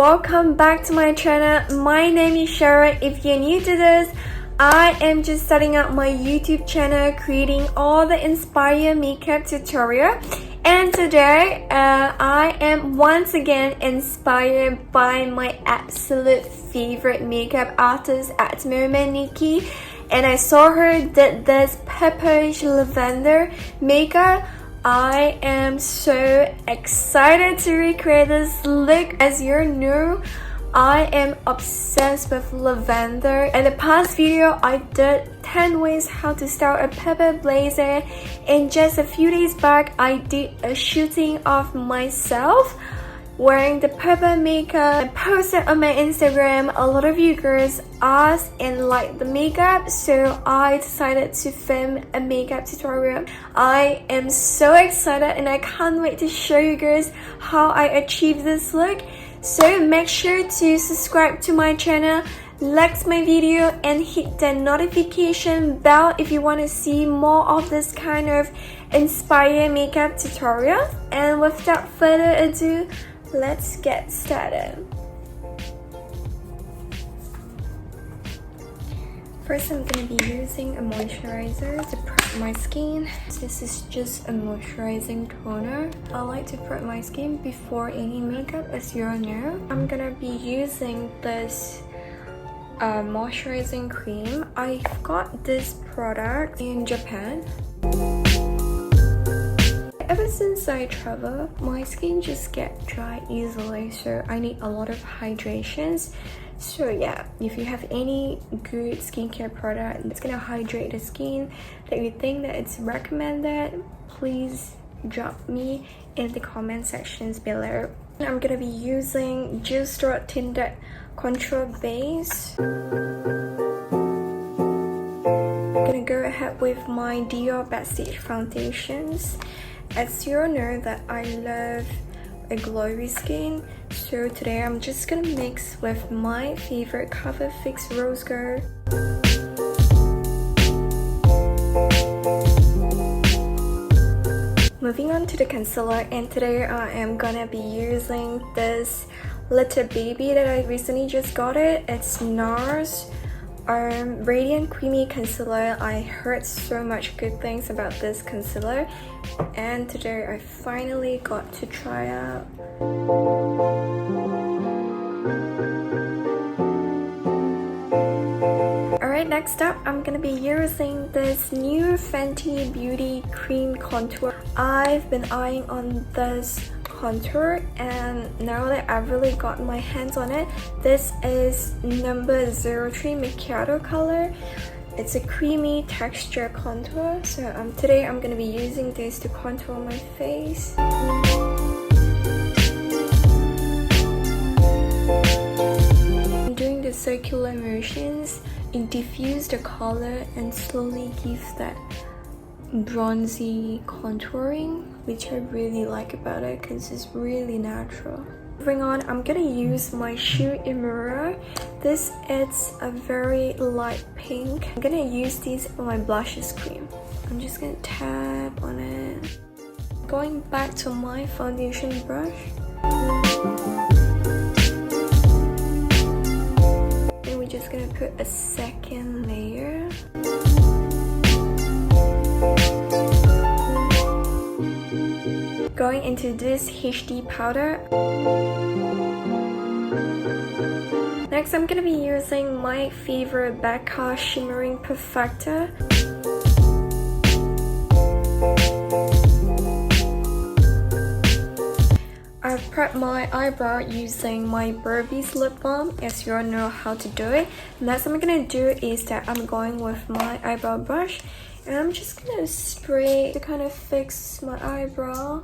welcome back to my channel. My name is Cheryl. If you're new to this, I am just starting out my YouTube channel creating all the inspired makeup tutorial, and today I am once again inspired by my absolute favorite makeup artist at MUA Nikki, and I saw her did this pepperish lavender makeup. I am so excited to recreate this look. As you know, I am obsessed with lavender. In the past video, I did 10 ways how to style a pepper blazer, and just a few days back, I did a shooting of myself wearing the pepper makeup. I posted on my Instagram. A lot of you girls asked and liked the makeup, so I decided to film a makeup tutorial. I am so excited and I can't wait to show you guys how I achieved this look. So make sure to subscribe to my channel, like my video, and hit the notification bell if you want to see more of this kind of inspired makeup tutorial. And without further ado, let's get started. First, I'm going to be using a moisturizer to prep my skin. This is just a moisturizing toner. I like to prep my skin before any makeup, as you all know. I'm going to be using this moisturizing cream. I got this product in Japan. Ever since I travel, my skin just gets dry easily, so I need a lot of hydrations. So yeah, if you have any good skincare product that's gonna hydrate the skin that you think that it's recommended, please drop me in the comment sections below. I'm gonna be using Stuart Tinted Contour Base. I'm gonna go ahead with my Dior Backstage foundations. As you all know that I love a glowy skin, so today I'm just gonna mix with my favorite Coverfx Rose Gold. Moving on to the concealer, and today I am gonna be using this little baby that I recently just got it. It's Nars Radiant Creamy Concealer. I heard so much good things about this concealer, and today I finally got to try out. Alright, next up, I'm gonna be using this new Fenty Beauty Cream Contour. I've been eyeing on this contour, and now that I've really got my hands on it, this is number 03 Macchiato color. It's a creamy texture contour, so today I'm gonna be using this to contour my face. I'm doing the circular motions. It diffuses the color and slowly gives that bronzy contouring, which I really like about it because it's really natural. Moving on, I'm gonna use my Shu Uemura. This is a very light pink. I'm gonna use this on my blushes cream. I'm just gonna tap on it. Going back to my foundation brush. And we're just gonna put a second layer. Going into this HD powder. Next, I'm gonna be using my favorite Becca Shimmering Perfector. I've prepped my eyebrow using my Burberry's lip balm, as you all know how to do it. Next, what I'm gonna do is that I'm going with my eyebrow brush, and I'm just gonna spray to kind of fix my eyebrow.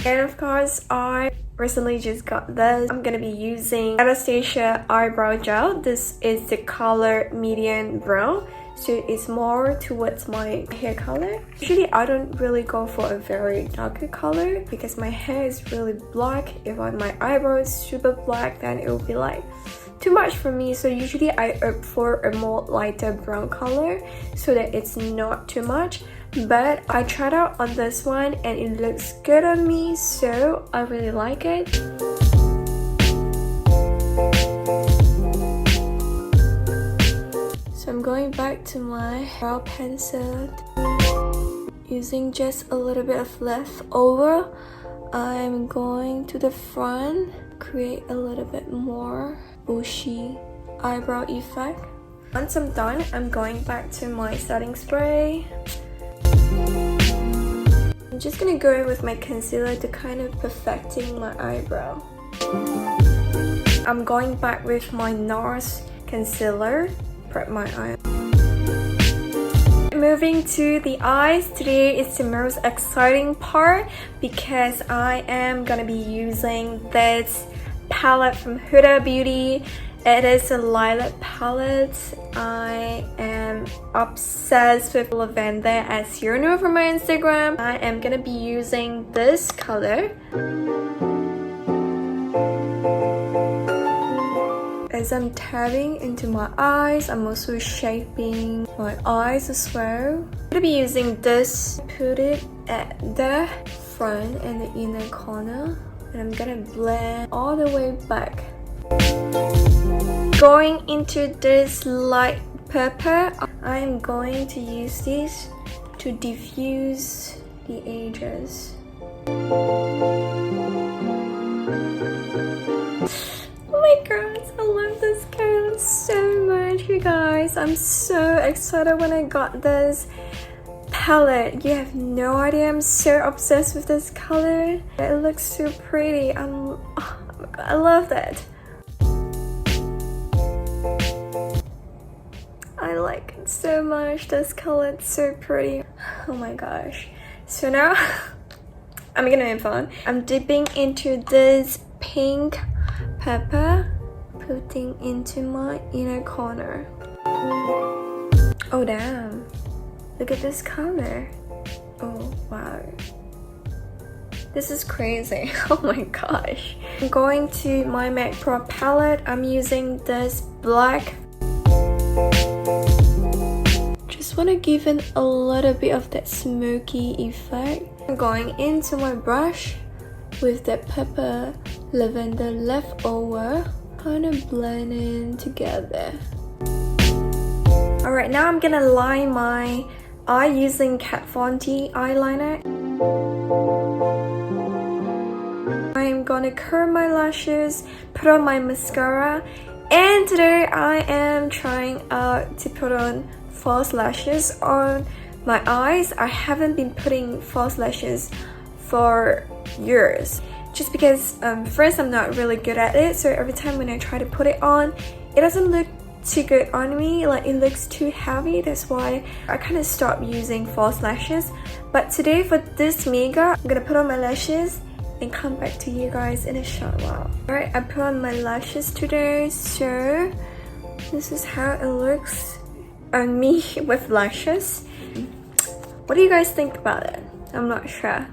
And of course, I recently just got this. I'm gonna be using Anastasia eyebrow gel. This is the color medium brown, so it's more towards my hair color. Usually I don't really go for a very darker color because my hair is really black. If my eyebrow is super black, then it will be like too much for me, so usually I opt for a more lighter brown color so that it's not too much. But I tried out on this one and it looks good on me, so I really like it. going back to my brow pencil. Using just a little bit of leftover, I'm going to the front, create a little bit more bushy eyebrow effect. Once I'm done, I'm going back to my setting spray. I'm just gonna go with my concealer to kind of perfecting my eyebrow. I'm going back with my Nars concealer, prep my eye. Moving to the eyes, today is the most exciting part because I am gonna be using this palette from Huda Beauty. It is a lilac palette. I am obsessed with lavender, as you know from my Instagram. I am gonna be using this color. As I'm tapping into my eyes, I'm also shaping my eyes as well. I'm gonna be using this, put it at the front and the inner corner, and I'm gonna blend all the way back. Going into this light purple, I'm going to use this to diffuse the edges. Oh my god, I love this color so much, you guys. I'm so excited when I got this palette. You have no idea, I'm so obsessed with this color. It looks so pretty. Oh my god, I love that. I like it so much. This color, it's so pretty. Oh my gosh. So now I'm gonna move on. I'm dipping into this pink pepper, putting into my inner corner. Oh damn, look at this color. Oh wow, this is crazy. Oh my gosh. I'm going to my Maqpro palette. I'm using this black. Just want to give it a little bit of that smoky effect. I'm going into my brush with that pepper lavender leftover, kind of blending together. Alright, now I'm gonna line my eye using KatVonD eyeliner. I'm gonna curl my lashes, put on my mascara, and today I am trying out to put on false lashes on my eyes. I haven't been putting false lashes for years, just because first, I'm not really good at it, so every time when I try to put it on, it doesn't look too good on me, like it looks too heavy. That's why I kind of stopped using false lashes. But today for this makeup, I'm gonna put on my lashes and come back to you guys in a short while. Alright, I put on my lashes today, so this is how it looks on me with lashes. What do you guys think about it? I'm not sure.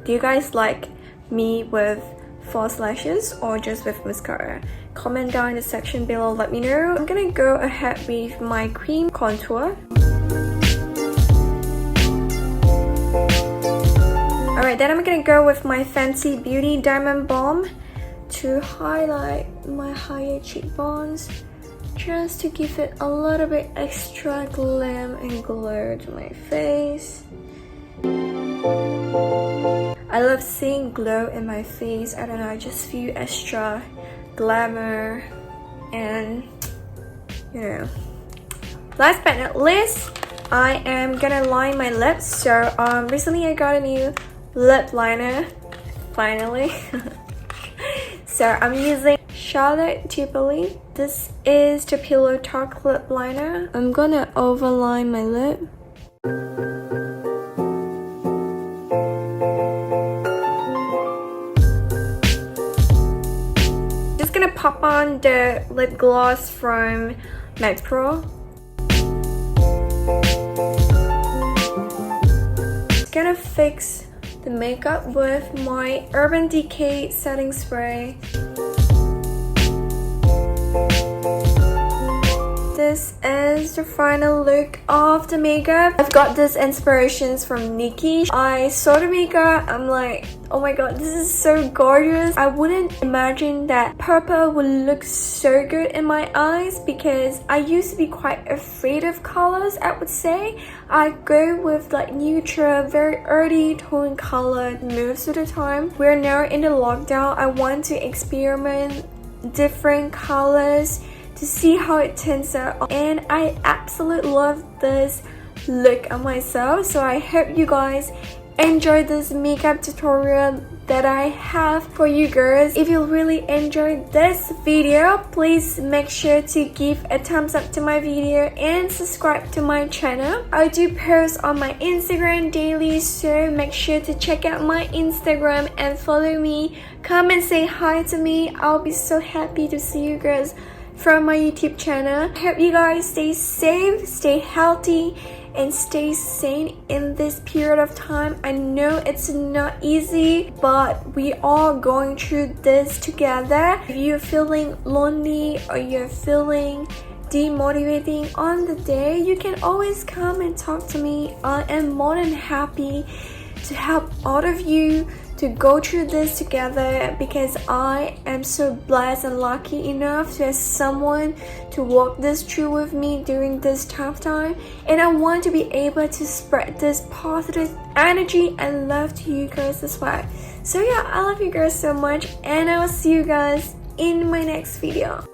Do you guys like me with false lashes or just with mascara? Comment down in the section below, let me know. I'm gonna go ahead with my cream contour. Alright, then I'm gonna go with my Fenty Beauty Diamond Balm to highlight my higher cheekbones, just to give it a little bit extra glam and glow to my face. I love seeing glow in my face. I don't know, I just feel extra glamour and, you know. Last but not least, I am gonna line my lips. So recently I got a new lip liner, finally. So I'm using Charlotte Tilbury. This is the Pillow Talk lip liner. I'm gonna overline my lip. Just gonna pop on the lip gloss from Maqpro. Just gonna fix the makeup with my Urban Decay setting spray. This is the final look of the makeup. I've got this inspirations from Nikki. I saw the makeup, I'm like, Oh my god, this is so gorgeous. I wouldn't imagine that purple would look so good in my eyes because I used to be quite afraid of colors, I would say. I go with like neutral, very earthy tone color most of the time. We're now in the lockdown. I want to experiment different colors to see how it turns out, and I absolutely love this look on myself. So I hope you guys enjoy this makeup tutorial that I have for you girls. If you really enjoyed this video, please make sure to give a thumbs up to my video and subscribe to my channel. I do post on my Instagram daily, so make sure to check out my Instagram and follow me. Come and say hi to me. I'll be so happy to see you girls from my YouTube channel. Hope you guys stay safe, stay healthy, and stay sane in this period of time. I know it's not easy, but we are going through this together. If you're feeling lonely or you're feeling demotivating on the day, you can always come and talk to me. I am more than happy to help all of you to go through this together, because I am so blessed and lucky enough to have someone to walk this through with me during this tough time, and I want to be able to spread this positive energy and love to you guys as well. So yeah, I love you guys so much, and I will see you guys in my next video.